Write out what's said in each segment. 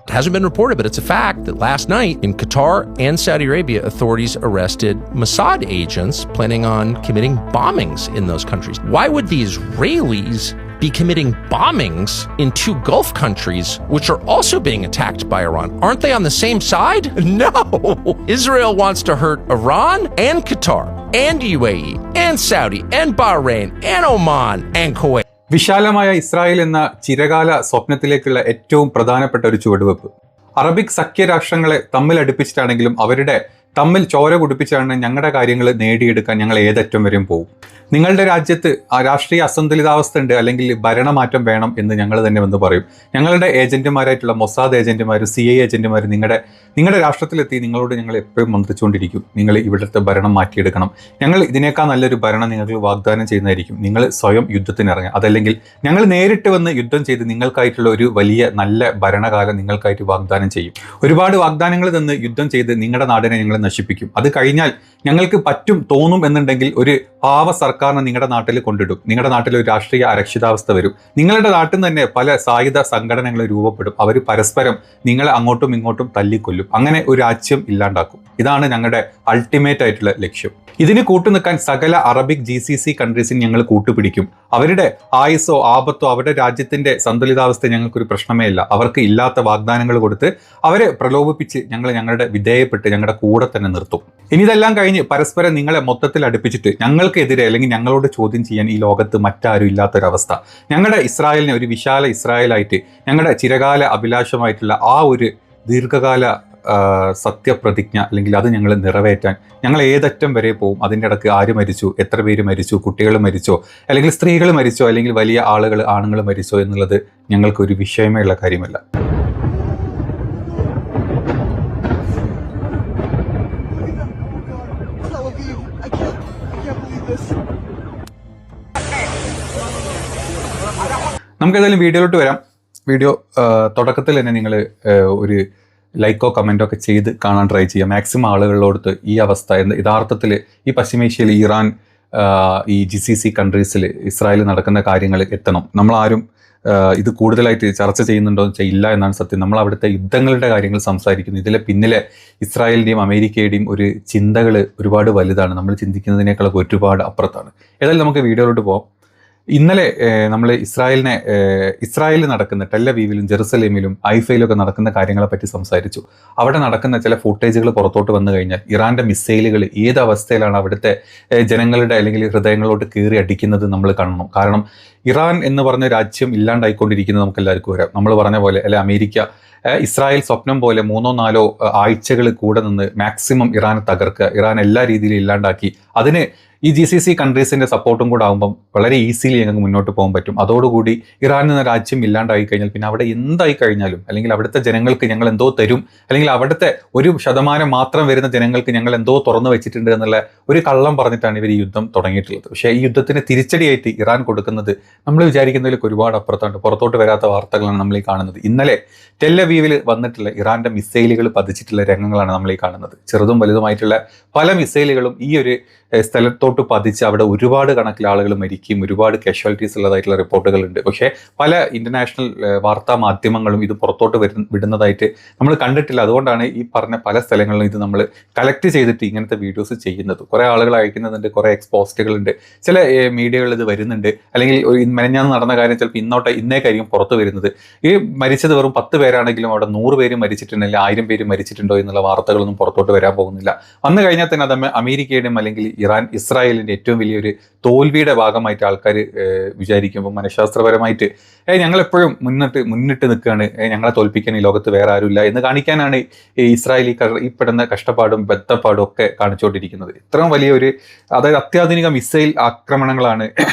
It hasn't been reported, but it's a fact that last night in Qatar and Saudi Arabia, authorities arrested Mossad agents planning on committing bombings in those countries. Why would the Israelis be committing bombings in two Gulf countries, which are also being attacked by Iran? Aren't they on the same side? No! Israel wants to hurt Iran and Qatar and UAE and Saudi and Bahrain and Oman and Kuwait. വിശാലമായ Israel എന്ന ചിരകാല സ്വപ്നത്തിലേക്കുള്ള ഏറ്റവും പ്രധാനപ്പെട്ട ഒരു ചുവടുവെപ്പ്. Arabic സഖ്യരാഷ്ട്രങ്ങളെ തമ്മിൽ അടുപ്പിച്ചിട്ടാണെങ്കിലും അവരുടെ തമ്മിൽ ചോര കുടിപ്പിച്ചാണ് ഞങ്ങളുടെ കാര്യങ്ങൾ നേടിയെടുക്കാൻ ഞങ്ങൾ ഏതറ്റം വരെയും പോകും. നിങ്ങളുടെ രാജ്യത്ത് ആ രാഷ്ട്രീയ അസന്തുലിതാവസ്ഥ ഉണ്ട്, അല്ലെങ്കിൽ ഭരണമാറ്റം വേണം എന്ന് ഞങ്ങൾ തന്നെ വന്ന് പറയും. ഞങ്ങളുടെ ഏജന്റുമാരായിട്ടുള്ള മൊസാദ് ഏജന്റുമാർ, CIA ഏജന്റുമാർ നിങ്ങളുടെ രാഷ്ട്രത്തിലെത്തി നിങ്ങളോട് ഞങ്ങൾ എപ്പോഴും മന്ത്രിച്ചുകൊണ്ടിരിക്കും, നിങ്ങൾ ഇവിടുത്തെ ഭരണം മാറ്റിയെടുക്കണം, ഞങ്ങൾ ഇതിനേക്കാൾ നല്ലൊരു ഭരണം നിങ്ങൾക്ക് വാഗ്ദാനം ചെയ്യുന്നതായിരിക്കും, നിങ്ങൾ സ്വയം യുദ്ധത്തിനിറങ്ങുക, അതല്ലെങ്കിൽ ഞങ്ങൾ നേരിട്ട് വന്ന് യുദ്ധം ചെയ്ത് നിങ്ങൾക്കായിട്ടുള്ള ഒരു വലിയ നല്ല ഭരണകാലം നിങ്ങൾക്കായിട്ട് വാഗ്ദാനം ചെയ്യും. ഒരുപാട് വാഗ്ദാനങ്ങൾ തന്ന് യുദ്ധം ചെയ്ത് നിങ്ങളുടെ നാടിനെ ഞങ്ങൾ നശിപ്പിക്കും. അത് കഴിഞ്ഞാൽ ഞങ്ങൾക്ക് തോന്നും എന്നുണ്ടെങ്കിൽ ഒരു പാവ സർക്കാരിനെ നിങ്ങളുടെ നാട്ടിൽ കൊണ്ടിടും. നിങ്ങളുടെ നാട്ടിൽ ഒരു രാഷ്ട്രീയ അരക്ഷിതാവസ്ഥ വരും. നിങ്ങളുടെ നാട്ടിൽ നിന്ന് തന്നെ പല സായുധ സംഘടനകൾ രൂപപ്പെടും. അവർ പരസ്പരം നിങ്ങളെ അങ്ങോട്ടും ഇങ്ങോട്ടും തല്ലിക്കൊല്ലും. അങ്ങനെ ഒരു രാജ്യം ഇല്ലാണ്ടാക്കും. ഇതാണ് ഞങ്ങളുടെ അൾട്ടിമേറ്റ് ആയിട്ടുള്ള ലക്ഷ്യം. ഇതിന് കൂട്ടുനിൽക്കാൻ സകല അറബിക് GCC കൺട്രീസിന് ഞങ്ങൾ കൂട്ടുപിടിക്കും. അവരുടെ ആയുസോ ആപത്തോ അവരുടെ രാജ്യത്തിന്റെ സന്തുലിതാവസ്ഥ ഞങ്ങൾക്കൊരു പ്രശ്നമേ ഇല്ല. അവർക്ക് ഇല്ലാത്ത വാഗ്ദാനങ്ങൾ കൊടുത്ത് അവരെ പ്രലോഭിപ്പിച്ച് ഞങ്ങളുടെ വിധേയപ്പെട്ട് ഞങ്ങളുടെ കൂടെ തന്നെ നിർത്തും. ഇനി ഇതെല്ലാം കഴിഞ്ഞ് പരസ്പരം നിങ്ങളെ മൊത്തത്തിൽ അടുപ്പിച്ചിട്ട് ഞങ്ങൾക്കെതിരെ അല്ലെങ്കിൽ ഞങ്ങളോട് ചോദ്യം ചെയ്യാൻ ഈ ലോകത്ത് മറ്റാരും ഇല്ലാത്തൊരവസ്ഥ, ഞങ്ങളുടെ ഇസ്രായേലിനെ ഒരു വിശാല ഇസ്രായേലായിട്ട് ഞങ്ങളുടെ ചിരകാല അഭിലാഷമായിട്ടുള്ള ആ ഒരു ദീർഘകാല സത്യപ്രതിജ്ഞ അല്ലെങ്കിൽ അത് ഞങ്ങൾ നിറവേറ്റാൻ ഞങ്ങൾ ഏതറ്റം വരെ പോകും. അതിൻ്റെ ഇടയ്ക്ക് ആര് മരിച്ചു, എത്ര പേര് മരിച്ചു, കുട്ടികൾ മരിച്ചോ, അല്ലെങ്കിൽ സ്ത്രീകൾ മരിച്ചോ, അല്ലെങ്കിൽ വലിയ ആണുങ്ങൾ മരിച്ചോ എന്നുള്ളത് ഞങ്ങൾക്കൊരു വിഷയമേ ഉള്ള കാര്യമല്ല. നമുക്കേതായാലും വീഡിയോയിലോട്ട് വരാം. വീഡിയോ തുടക്കത്തിൽ തന്നെ നിങ്ങൾ ഒരു ലൈക്കോ കമൻറ്റോ ഒക്കെ ചെയ്ത് കാണാൻ ട്രൈ ചെയ്യുക. മാക്സിമം ആളുകളിലോടുത്ത് ഈ അവസ്ഥ യഥാർത്ഥത്തിൽ ഈ പശ്ചിമേഷ്യയിൽ ഇറാൻ ഈ GCC കൺട്രീസിൽ ഇസ്രായേൽ നടക്കുന്ന കാര്യങ്ങൾ എത്തണം. നമ്മളാരും ഇത് കൂടുതലായിട്ട് ചർച്ച ചെയ്യുന്നുണ്ടോ എന്ന് വെച്ചാൽ ഇല്ല എന്നാണ് സത്യം. നമ്മൾ അവിടുത്തെ യുദ്ധങ്ങളുടെ കാര്യങ്ങൾ സംസാരിക്കുന്നു. ഇതിലെ പിന്നിലെ ഇസ്രായേലിൻ്റെയും അമേരിക്കയുടെയും ഒരു ചിന്തകൾ ഒരുപാട് വലുതാണ്. നമ്മൾ ചിന്തിക്കുന്നതിനേക്കാളൊക്കെ ഒരുപാട് അപ്പുറത്താണ്. ഏതായാലും നമുക്ക് വീഡിയോയിലോട്ട് പോകാം. ഇന്നലെ നമ്മൾ ഇസ്രായേലിൽ നടക്കുന്ന ടെല്ലവീവിലും ജെറുസലേമിലും ഹൈഫയിലൊക്കെ നടക്കുന്ന കാര്യങ്ങളെപ്പറ്റി സംസാരിച്ചു. അവിടെ നടക്കുന്ന ചില ഫുട്ടേജുകൾ പുറത്തോട്ട് വന്നു കഴിഞ്ഞാൽ ഇറാന്റെ മിസൈലുകൾ ഏത് അവസ്ഥയിലാണ് അവിടുത്തെ ജനങ്ങളുടെ അല്ലെങ്കിൽ ഹൃദയങ്ങളോട്ട് കീറി അടിക്കുന്നത് നമ്മൾ കാണണം. കാരണം ഇറാൻ എന്ന് പറഞ്ഞ രാജ്യം ഇല്ലാണ്ടായിക്കൊണ്ടിരിക്കുന്നത് നമുക്ക് എല്ലാവർക്കും വരാം. നമ്മൾ പറഞ്ഞ പോലെ അല്ലെ അമേരിക്ക ഇസ്രായേൽ സ്വപ്നം പോലെ 3-4 ആഴ്ചകൾ കൂടെ നിന്ന് മാക്സിമം ഇറാനെ തകർക്കുക, ഇറാൻ എല്ലാ രീതിയിലും ഇല്ലാണ്ടാക്കി അതിന് ഈ GCC കൺട്രീസിന്റെ സപ്പോർട്ടും കൂടെ ആകുമ്പം വളരെ ഈസിലി ഞങ്ങൾക്ക് മുന്നോട്ട് പോകാൻ പറ്റും. അതോടുകൂടി ഇറാൻ എന്ന രാജ്യം ഇല്ലാണ്ടായി കഴിഞ്ഞാൽ പിന്നെ അവിടെ എന്തായി കഴിഞ്ഞാലും അല്ലെങ്കിൽ അവിടുത്തെ ജനങ്ങൾക്ക് ഞങ്ങൾ എന്തോ തരും, അല്ലെങ്കിൽ അവിടുത്തെ 1% മാത്രം വരുന്ന ജനങ്ങൾക്ക് ഞങ്ങൾ എന്തോ തുറന്നു വെച്ചിട്ടുണ്ട് എന്നുള്ള ഒരു കള്ളം പറഞ്ഞിട്ടാണ് ഇവർ ഈ യുദ്ധം തുടങ്ങിയിട്ടുള്ളത്. പക്ഷേ ഈ യുദ്ധത്തിന് തിരിച്ചടിയായിട്ട് ഇറാൻ കൊടുക്കുന്നത് നമ്മൾ വിചാരിക്കുന്നതിലേക്ക് ഒരുപാട് അപ്പുറത്താണ്. പുറത്തോട്ട് വരാത്ത വാർത്തകളാണ് നമ്മൾ ഈ കാണുന്നത്. ഇന്നലെ ടെല്ലവീവിൽ വന്നിട്ടുള്ള ഇറാന്റെ മിസൈലുകൾ പതിച്ചിട്ടുള്ള രംഗങ്ങളാണ് നമ്മൾ ഈ കാണുന്നത്. ചെറുതും വലുതുമായിട്ടുള്ള പല മിസൈലുകളും ഈ ഒരു സ്ഥലത്തോട്ട് പതിച്ച് അവിടെ ഒരുപാട് കണക്കിൽ ആളുകൾ മരിക്കുകയും ഒരുപാട് കാഷ്വാലിറ്റീസ് ഉള്ളതായിട്ടുള്ള റിപ്പോർട്ടുകളുണ്ട്. പക്ഷേ പല ഇന്റർനാഷണൽ വാർത്താ മാധ്യമങ്ങളും ഇത് പുറത്തോട്ട് വിടുന്നതായിട്ട് നമ്മൾ കണ്ടിട്ടില്ല. അതുകൊണ്ടാണ് ഈ പറഞ്ഞ പല സ്ഥലങ്ങളിലും ഇത് നമ്മൾ കളക്ട് ചെയ്തിട്ട് ഇങ്ങനത്തെ വീഡിയോസ് ചെയ്യുന്നത്. കുറേ ആളുകൾ അയക്കുന്നുണ്ട്, കുറേ എക്സ്പോസ്റ്റുകളുണ്ട്, ചില മീഡിയകളിൽ ഇത് വരുന്നുണ്ട്. അല്ലെങ്കിൽ മെനഞ്ഞാന്ന് നടന്ന കാര്യം ചിലപ്പോൾ ഇന്നേക്കായിരിക്കും പുറത്ത് വരുന്നത്. ഈ മരിച്ചത് വെറും 10 പേരാണെങ്കിലും അവിടെ 100 പേര് മരിച്ചിട്ടുണ്ടെങ്കിൽ 1000 പേര് മരിച്ചിട്ടുണ്ടോ എന്നുള്ള വാർത്തകളൊന്നും പുറത്തോട്ട് വരാൻ പോകുന്നില്ല. വന്നു കഴിഞ്ഞാൽ തന്നെ അത് അമേരിക്കയുടെയും അല്ലെങ്കിൽ ഇസ്രായേലിന്റെ ഏറ്റവും വലിയൊരു തോൽവിയുടെ ഭാഗമായിട്ട് ആൾക്കാർ വിചാരിക്കുമ്പോൾ മനഃശാസ്ത്രപരമായിട്ട് ഞങ്ങളെപ്പോഴും മുന്നിട്ട് നിൽക്കുകയാണ്, ഞങ്ങളെ തോൽപ്പിക്കാൻ ഈ ലോകത്ത് വേറെ ആരുമില്ല എന്ന് കാണിക്കാനാണ് ഇസ്രായേൽ ഈ പെടുന്ന കഷ്ടപ്പാടും ബദ്ധപ്പാടും ഒക്കെ കാണിച്ചുകൊണ്ടിരിക്കുന്നത്. ഇത്രയും വലിയൊരു അതായത് അത്യാധുനിക മിസൈൽ ആക്രമണങ്ങളാണ്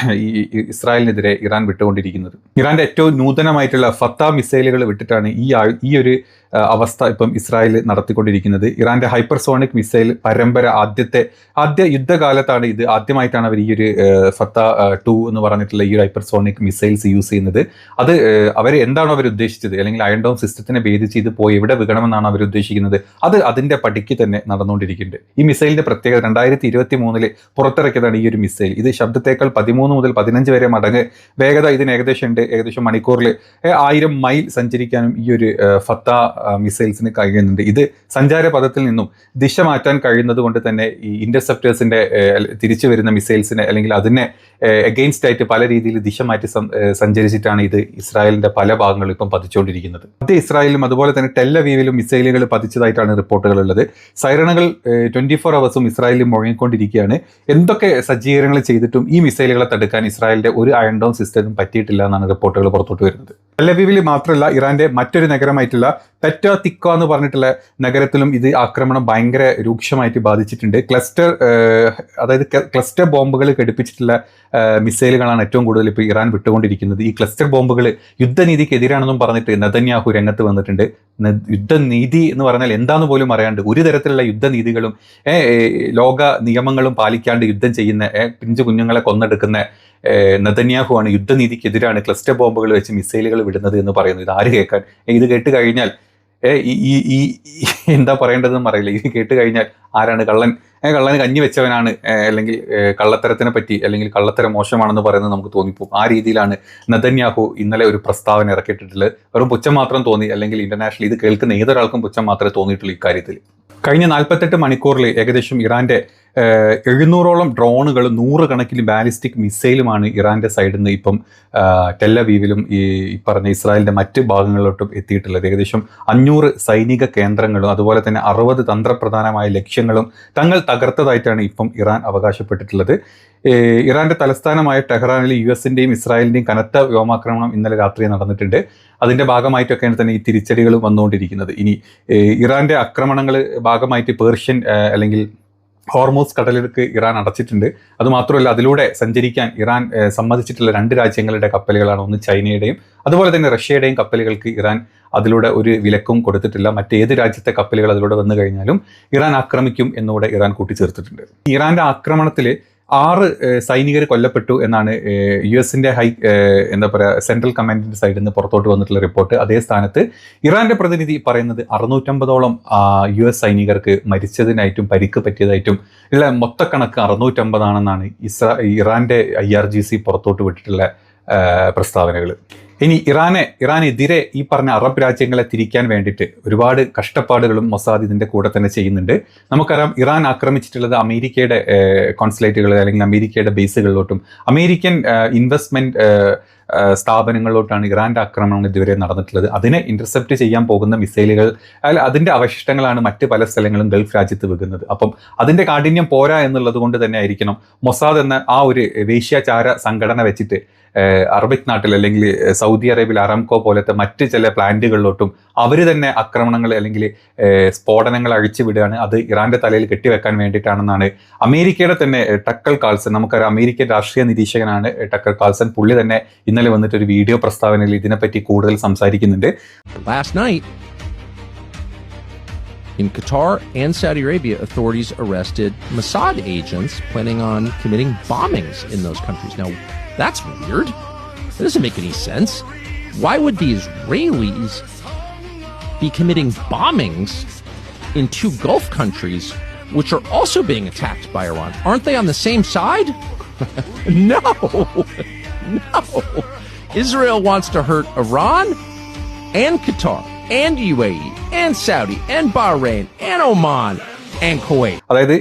ഈ ഇസ്രായേലിനെതിരെ ഇറാൻ വിട്ടുകൊണ്ടിരിക്കുന്നത്. ഇറാന്റെ ഏറ്റവും നൂതനമായിട്ടുള്ള ഫത്ത മിസൈലുകൾ വിട്ടിട്ടാണ് ഈ ഒരു അവസ്ഥ ഇപ്പം ഇസ്രായേൽ നടത്തിക്കൊണ്ടിരിക്കുന്നത്. ഇറാന്റെ ഹൈപ്പർസോണിക് മിസൈൽ പരമ്പര ആദ്യ യുദ്ധകാലത്താണ് ഇത് ആദ്യമായിട്ടാണ് അവർ ഈ ഒരു ഫത്ത 2 എന്ന് പറഞ്ഞിട്ടുള്ള ഈ ഒരു ഹൈപ്പർസോണിക് മിസൈൽസ് യൂസ് ചെയ്യുന്നത്. അത് എന്താണോ അവർ ഉദ്ദേശിച്ചത്, അല്ലെങ്കിൽ അയൺ ഡോം സിസ്റ്റത്തിനെ ഭേദിച്ച് ഇത് പോയി എവിടെ വികണമെന്നാണ് അവർ ഉദ്ദേശിക്കുന്നത്, അത് അതിന്റെ പടിക്ക് തന്നെ നടന്നുകൊണ്ടിരിക്കുന്നുണ്ട്. ഈ മിസൈലിന്റെ പ്രത്യേകത 2023 പുറത്തിറക്കിയതാണ് ഈ ഒരു മിസൈൽ. ഇത് ശബ്ദത്തേക്കാൾ 13 മുതൽ 15 വരെ മടങ്ങ് വേഗത ഇതിന് ഏകദേശം മണിക്കൂറിൽ 1000 മൈൽ സഞ്ചരിക്കാനും ഈ ഒരു ഫത്ത മിസൈൽസിന് കഴിയുന്നുണ്ട്. ഇത് സഞ്ചാരപഥത്തിൽ നിന്നും ദിശ മാറ്റാൻ കഴിയുന്നത് കൊണ്ട് തന്നെ ഈ ഇന്റർസെപ്റ്റേഴ്സിന്റെ തിരിച്ചു വരുന്ന മിസൈൽസിനെ അല്ലെങ്കിൽ അതിനെ എഗെയിൻസ്റ്റ് ആയിട്ട് പല രീതിയിൽ ദിശ മാറ്റി സഞ്ചരിച്ചിട്ടാണ് ഇത് ഇസ്രായേലിന്റെ പല ഭാഗങ്ങളും ഇപ്പം പതിച്ചുകൊണ്ടിരിക്കുന്നത്. മധ്യ ഇസ്രായേലിലും അതുപോലെ തന്നെ ടെല്ലവീവിലും മിസൈലുകൾ പതിച്ചതായിട്ടാണ് റിപ്പോർട്ടുകൾ ഉള്ളത്. സൈറണുകൾ 24 അവേഴ്സും ഇസ്രായേലിൽ മുഴങ്ങിക്കൊണ്ടിരിക്കുകയാണ്. എന്തൊക്കെ സജ്ജീകരണങ്ങൾ ചെയ്തിട്ടും ഈ മിസൈലുകളെ തടുക്കാൻ ഇസ്രായേലിന്റെ ഒരു അയൺ ഡോം സിസ്റ്റം പറ്റിയിട്ടില്ല എന്നാണ് റിപ്പോർട്ടുകൾ പുറത്തോട്ട് വരുന്നത്. ടെല്ലവീവിൽ മാത്രമല്ല, ഇറാന്റെ മറ്റൊരു നഗരമായിട്ടുള്ള പെറ്റോ തിക്കോ എന്ന് പറഞ്ഞിട്ടുള്ള നഗരത്തിലും ഇത് ആക്രമണം ഭയങ്കര രൂക്ഷമായിട്ട് ബാധിച്ചിട്ടുണ്ട്. ക്ലസ്റ്റർ ബോംബുകൾ ഘടിപ്പിച്ചിട്ടുള്ള മിസൈലുകളാണ് ഏറ്റവും കൂടുതൽ ഇപ്പോൾ ഇറാൻ വിട്ടുകൊണ്ടിരിക്കുന്നത്. ഈ ക്ലസ്റ്റർ ബോംബുകൾ യുദ്ധനീതിക്കെതിരാണെന്നും പറഞ്ഞിട്ട് നെതന്യാഹു രംഗത്ത് വന്നിട്ടുണ്ട്. യുദ്ധനീതി എന്ന് പറഞ്ഞാൽ എന്താന്ന് പോലും അറിയാണ്ട് ഒരു തരത്തിലുള്ള യുദ്ധനീതികളും ലോക നിയമങ്ങളും പാലിക്കാണ്ട് യുദ്ധം ചെയ്യുന്ന പിഞ്ചു കുഞ്ഞുങ്ങളെ കൊന്നെടുക്കുന്ന നെതന്യാഹു ആണ് യുദ്ധനീതിക്കെതിരാണ് ക്ലസ്റ്റർ ബോംബുകൾ വെച്ച് മിസൈലുകൾ വിടുന്നത് എന്ന് പറയുന്നു. ഇത് ആര് കേൾക്കാൻ? ഇത് കേട്ട് കഴിഞ്ഞാൽ ഈ എന്താ പറയേണ്ടതെന്നും അറിയില്ല. ഇത് കേട്ട് കഴിഞ്ഞാൽ ആരാണ് കള്ളന് കഞ്ഞി വെച്ചവനാണ്, അല്ലെങ്കിൽ കള്ളത്തരത്തിനെ പറ്റി അല്ലെങ്കിൽ കള്ളത്തരം മോശമാണെന്ന് പറയുന്നത് നമുക്ക് തോന്നിപ്പോകും. ആ രീതിയിലാണ് നെതന്യാഹു ഇന്നലെ ഒരു പ്രസ്താവന ഇറക്കിയിട്ടുള്ളത്. വെറും പുച്ഛം മാത്രം തോന്നി, അല്ലെങ്കിൽ ഇന്റർനാഷണൽ ഇത് കേൾക്കുന്ന ഏതൊരാൾക്കും പുച്ഛം മാത്രമേ തോന്നിയിട്ടുള്ളൂ ഇക്കാര്യത്തിൽ. കഴിഞ്ഞ 48 മണിക്കൂറിൽ ഏകദേശം ഇറാന്റെ 700ഓളം ഡ്രോണുകളും 100 കണക്കിന് ബാലിസ്റ്റിക് മിസൈലുമാണ് ഇറാന്റെ സൈഡിൽ നിന്ന് ഇപ്പം ടെല്ലവീവിലും ഈ പറഞ്ഞ ഇസ്രായേലിന്റെ മറ്റ് ഭാഗങ്ങളിലോട്ടും എത്തിയിട്ടുള്ളത്. ഏകദേശം 500 സൈനിക കേന്ദ്രങ്ങളും അതുപോലെ തന്നെ 60 തന്ത്രപ്രധാനമായ ലക്ഷ്യങ്ങളും തങ്ങൾ തകർത്തതായിട്ടാണ് ഇപ്പം ഇറാൻ അവകാശപ്പെട്ടിട്ടുള്ളത്. ഇറാന്റെ തലസ്ഥാനമായ ടെഹ്റാനിൽ US-ന്റെയും ഇസ്രായേലിന്റെയും കനത്ത വ്യോമാക്രമണം ഇന്നലെ രാത്രി നടന്നിട്ടുണ്ട്. അതിന്റെ ഭാഗമായിട്ടൊക്കെയാണ് തന്നെ ഈ തിരിച്ചടികളും വന്നുകൊണ്ടിരിക്കുന്നത്. ഇനി ഇറാന്റെ ആക്രമണങ്ങൾ ഭാഗമായിട്ട് പേർഷ്യൻ അല്ലെങ്കിൽ ഹോർമൂസ് കടലിടുക്ക് ഇറാൻ അടച്ചിട്ടുണ്ട്. അതുമാത്രമല്ല, അതിലൂടെ സഞ്ചരിക്കാൻ ഇറാൻ സമ്മതിച്ചിട്ടുള്ള 2 രാജ്യങ്ങളുടെ കപ്പലുകളാണ്. ഒന്ന് ചൈനയുടെയും അതുപോലെ തന്നെ റഷ്യയുടെയും കപ്പലുകൾക്ക് ഇറാൻ അതിലൂടെ ഒരു വിലക്കും കൊടുത്തിട്ടില്ല. മറ്റേത് രാജ്യത്തെ കപ്പലുകൾ അതിലൂടെ വന്നു കഴിഞ്ഞാലും ഇറാൻ ആക്രമിക്കും എന്നുകൂടെ ഇറാൻ കൂട്ടിച്ചേർത്തിട്ടുണ്ട്. ഇറാന്റെ ആക്രമണത്തിൽ 6 സൈനികർ കൊല്ലപ്പെട്ടു എന്നാണ് US-ന്റെ സെൻട്രൽ കമാൻഡിന്റെ സൈഡിൽ നിന്ന് പുറത്തോട്ട് വന്നിട്ടുള്ള റിപ്പോർട്ട്. അതേ സ്ഥാനത്ത് ഇറാന്റെ പ്രതിനിധി പറയുന്നത് 650ഓളം US സൈനികർക്ക് മരിച്ചതിനായിട്ടും പരിക്ക് പറ്റിയതായിട്ടും ഉള്ള മൊത്തക്കണക്ക് 650 ആണെന്നാണ് ഇറാന്റെ IRGC പുറത്തോട്ട് വിട്ടിട്ടുള്ള പ്രസ്താവനകൾ. ഇനി ഇറാനെതിരെ ഈ പറഞ്ഞ അറബ് രാജ്യങ്ങളെ തിരിക്കാൻ വേണ്ടിയിട്ട് ഒരുപാട് കഷ്ടപ്പാടുകളും മൊസാദ് ഇതിൻ്റെ കൂടെ തന്നെ ചെയ്യുന്നുണ്ട്. നമുക്കറിയാം, ഇറാൻ ആക്രമിച്ചിട്ടുള്ളത് അമേരിക്കയുടെ കോൺസുലേറ്റുകൾ അല്ലെങ്കിൽ അമേരിക്കയുടെ ബേസുകളിലോട്ടും അമേരിക്കൻ ഇൻവെസ്റ്റ്മെന്റ് സ്ഥാപനങ്ങളിലോട്ടാണ് ഇറാന്റെ ആക്രമണം ഇതുവരെ നടന്നിട്ടുള്ളത്. അതിനെ ഇന്റർസെപ്റ്റ് ചെയ്യാൻ പോകുന്ന മിസൈലുകൾ അതിന്റെ അവശിഷ്ടങ്ങളാണ് മറ്റ് പല സ്ഥലങ്ങളും ഗൾഫ് രാജ്യത്ത് വെക്കുന്നത്. അപ്പം അതിന്റെ കാഠിന്യം പോരാ എന്നുള്ളത് കൊണ്ട് തന്നെ ആയിരിക്കണം മൊസാദ് എന്ന ആ ഒരു വേശ്യാചാര സംഘടന വെച്ചിട്ട് അറബിക് നാട്ടിൽ അല്ലെങ്കിൽ സൗദി അറേബ്യയിൽ അറാംകോ പോലത്തെ മറ്റ് ചില പ്ലാന്റുകളിലോട്ടും അവർ തന്നെ ആക്രമണങ്ങൾ അല്ലെങ്കിൽ സ്ഫോടനങ്ങൾ അഴിച്ചു വിടുകയാണ്. അത് ഇറാന്റെ തലയിൽ കെട്ടിവെക്കാൻ വേണ്ടിയിട്ടാണെന്നാണ് അമേരിക്കയുടെ തന്നെ ടക്കർ കാൾസൺ, നമുക്കറിയാം അമേരിക്കൻ രാഷ്ട്രീയ നിരീക്ഷകനാണ് ടക്കർ കാൾസൺ, പുള്ളി തന്നെ ഇന്നലെ വന്നിട്ട് ഒരു വീഡിയോ പ്രസ്താവനയിൽ ഇതിനെപ്പറ്റി കൂടുതൽ സംസാരിക്കുന്നുണ്ട്. Last night in Qatar and Saudi Arabia, authorities arrested Mossad agents planning on committing bombings in those countries. Now, that's weird. That doesn't make any sense. Why would the Israelis be committing bombings in 2 Gulf countries which are also being attacked by Iran? Aren't they on the same side? No. Israel wants to hurt Iran and Qatar and UAE and Saudi and Bahrain and Oman and Kuwait. അതായത്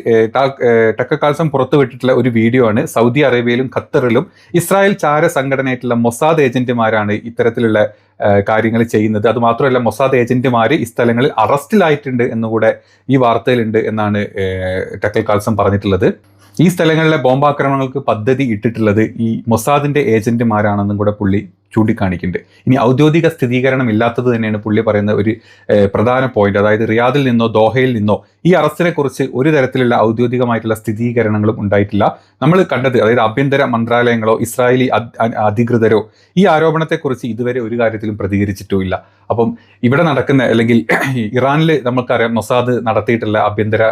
decker Carlsen പുറത്തുവിട്ടിട്ടുള്ള ഒരു video ആണ്. Saudi അറേബ്യയിലും ഖത്തറിലും Israel ചാര സംഘടനയായിട്ടുള്ള Mossad ഏജന്റുമാരാണ് ഇത്തരത്തിലുള്ള കാര്യങ്ങൾ ചെയ്യുന്നത്. അതുമാത്രമല്ല, Mossad ഏജന്റുമാർ ഈ സ്ഥലങ്ങളിൽ അറസ്റ്റിലായിട്ടുണ്ട് എന്നുകൂടെ ഈ വാർത്തയിലുണ്ട് എന്നാണ് ടക്കർ കാൾസൺ പറഞ്ഞിട്ടുള്ളത്. ഈ സ്ഥലങ്ങളിലെ ബോംബാക്രമണങ്ങൾക്ക് പദ്ധതി ഇട്ടിട്ടുള്ളത് ഈ മൊസാദിന്റെ ഏജന്റുമാരാണെന്നും കൂടെ പുള്ളി ചൂണ്ടിക്കാണിക്കുന്നുണ്ട്. ഇനി ഔദ്യോഗിക സ്ഥിരീകരണം ഇല്ലാത്തത് തന്നെയാണ് പുള്ളി പറയുന്ന ഒരു പ്രധാന പോയിന്റ്. അതായത് റിയാദിൽ നിന്നോ ദോഹയിൽ നിന്നോ ഈ അറസ്റ്റിനെ കുറിച്ച് ഒരു തരത്തിലുള്ള ഔദ്യോഗികമായിട്ടുള്ള സ്ഥിരീകരണങ്ങളും ഉണ്ടായിട്ടില്ല. നമ്മൾ കണ്ടത്, അതായത് ആഭ്യന്തര മന്ത്രാലയങ്ങളോ ഇസ്രായേലി അധികൃതരോ ഈ ആരോപണത്തെക്കുറിച്ച് ഇതുവരെ ഒരു കാര്യത്തിലും പ്രതികരിച്ചിട്ടുമില്ല. അപ്പം ഇവിടെ നടക്കുന്ന, അല്ലെങ്കിൽ ഇറാനിൽ നമുക്കറിയാം മൊസാദ് നടത്തിയിട്ടുള്ള ആഭ്യന്തര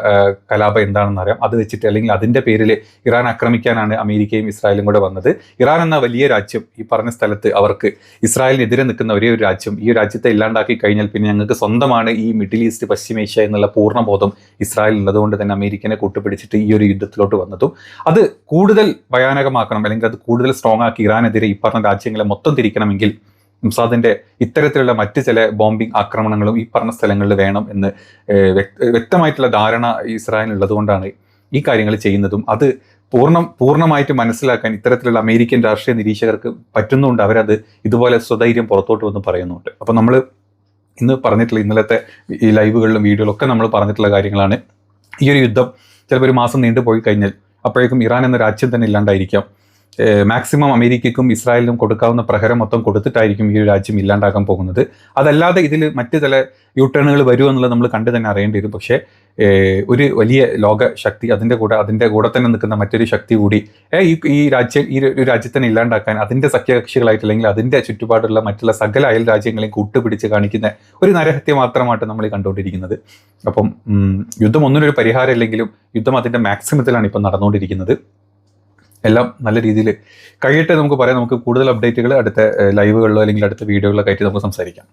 കലാപം എന്താണെന്ന് അറിയാം. അത് വെച്ചിട്ട്, അല്ലെങ്കിൽ അതിന്റെ പേരിൽ ഇറാൻ ആക്രമിക്കാനാണ് അമേരിക്കയും ഇസ്രായേലും കൂടെ വന്നത്. ഇറാൻ എന്ന വലിയ രാജ്യം, ഈ പറഞ്ഞ സ്ഥലത്ത് അവർക്ക് ഇസ്രായേലിനെതിരെ നിൽക്കുന്ന ഒരേ ഒരു രാജ്യം, ഈ രാജ്യത്തെ ഇല്ലാണ്ടാക്കി കഴിഞ്ഞാൽ പിന്നെ ഞങ്ങൾക്ക് സ്വന്തമാണ് ഈ മിഡിൽ ഈസ്റ്റ്, പശ്ചിമേഷ്യ എന്നുള്ള പൂർണ്ണബോധം ഇസ്രായേൽ ഉള്ളതുകൊണ്ട് തന്നെ അമേരിക്കനെ കൂട്ടുപിടിച്ചിട്ട് ഈ ഒരു യുദ്ധത്തിലോട്ട് വന്നതും അത് കൂടുതൽ ഭയാനകമാക്കണം, അല്ലെങ്കിൽ അത് കൂടുതൽ സ്ട്രോങ് ആക്കി ഇറാനെതിരെ ഈ പറഞ്ഞ രാജ്യങ്ങളെ മൊത്തം തിരിക്കണമെങ്കിൽ മൊസാദിന്റെ ഇത്തരത്തിലുള്ള മറ്റ് ചില ബോംബിംഗ് ആക്രമണങ്ങളും ഈ പറഞ്ഞ സ്ഥലങ്ങളിൽ വേണം എന്ന് വ്യക്തമായിട്ടുള്ള ധാരണ ഇസ്രായേലിനുള്ളത് കൊണ്ടാണ് ഈ കാര്യങ്ങൾ ചെയ്യുന്നതും. അത് പൂർണ്ണമായിട്ട് മനസ്സിലാക്കാൻ ഇത്തരത്തിലുള്ള അമേരിക്കൻ രാഷ്ട്രീയ നിരീക്ഷകർക്ക് പറ്റുന്നുണ്ട്. അവരത് ഇതുപോലെ സ്വധൈര്യം പുറത്തോട്ട് വന്ന് പറയുന്നുണ്ട്. അപ്പം നമ്മൾ ഇന്ന് പറഞ്ഞിട്ടുള്ള, ഇന്നലത്തെ ഈ ലൈവുകളിലും വീഡിയോയിലൊക്കെ നമ്മൾ പറഞ്ഞിട്ടുള്ള കാര്യങ്ങളാണ്. ഈ ഒരു യുദ്ധം ചിലപ്പോൾ ഒരു മാസം നീണ്ടുപോയി കഴിഞ്ഞാൽ അപ്പോഴേക്കും ഇറാൻ എന്ന രാജ്യം തന്നെ ഇല്ലാണ്ടായിരിക്കാം. മാക്സിമം അമേരിക്കയ്ക്കും ഇസ്രായേലിനും കൊടുക്കാവുന്ന പ്രഹരം മൊത്തം കൊടുത്തിട്ടായിരിക്കും ഈ ഒരു രാജ്യം ഇല്ലാണ്ടാക്കാൻ പോകുന്നത്. അതല്ലാതെ ഇതിൽ മറ്റ് ചില യൂട്ടേണുകൾ വരുമെന്നുള്ളത് നമ്മൾ കണ്ടു തന്നെ അറിയേണ്ടി വരും. പക്ഷേ ഒരു വലിയ ലോക ശക്തി, അതിൻ്റെ കൂടെ തന്നെ നിൽക്കുന്ന മറ്റൊരു ശക്തി കൂടി ഈ രാജ്യത്തിനെ ഇല്ലാണ്ടാക്കാൻ അതിൻ്റെ സഖ്യകക്ഷികളായിട്ട്, അല്ലെങ്കിൽ അതിൻ്റെ ചുറ്റുപാടുള്ള മറ്റുള്ള സകല അയൽ രാജ്യങ്ങളെയും കൂട്ടുപിടിച്ച് കാണിക്കുന്ന ഒരു നരഹത്യ മാത്രമായിട്ട് നമ്മൾ കണ്ടുകൊണ്ടിരിക്കുന്നത്. അപ്പം യുദ്ധം ഒന്നിനൊരു പരിഹാരം ഇല്ലെങ്കിലും യുദ്ധം അതിൻ്റെ മാക്സിമത്തിലാണ് ഇപ്പം നടന്നുകൊണ്ടിരിക്കുന്നത്. എല്ലാം നല്ല രീതിയിൽ കഴിയട്ടെ നമുക്ക് പറയാം. നമുക്ക് കൂടുതൽ അപ്ഡേറ്റുകൾ അടുത്ത ലൈവുകളിലോ അല്ലെങ്കിൽ അടുത്ത വീഡിയോകളിലൊക്കെ ആയിട്ട് നമുക്ക് സംസാരിക്കാം.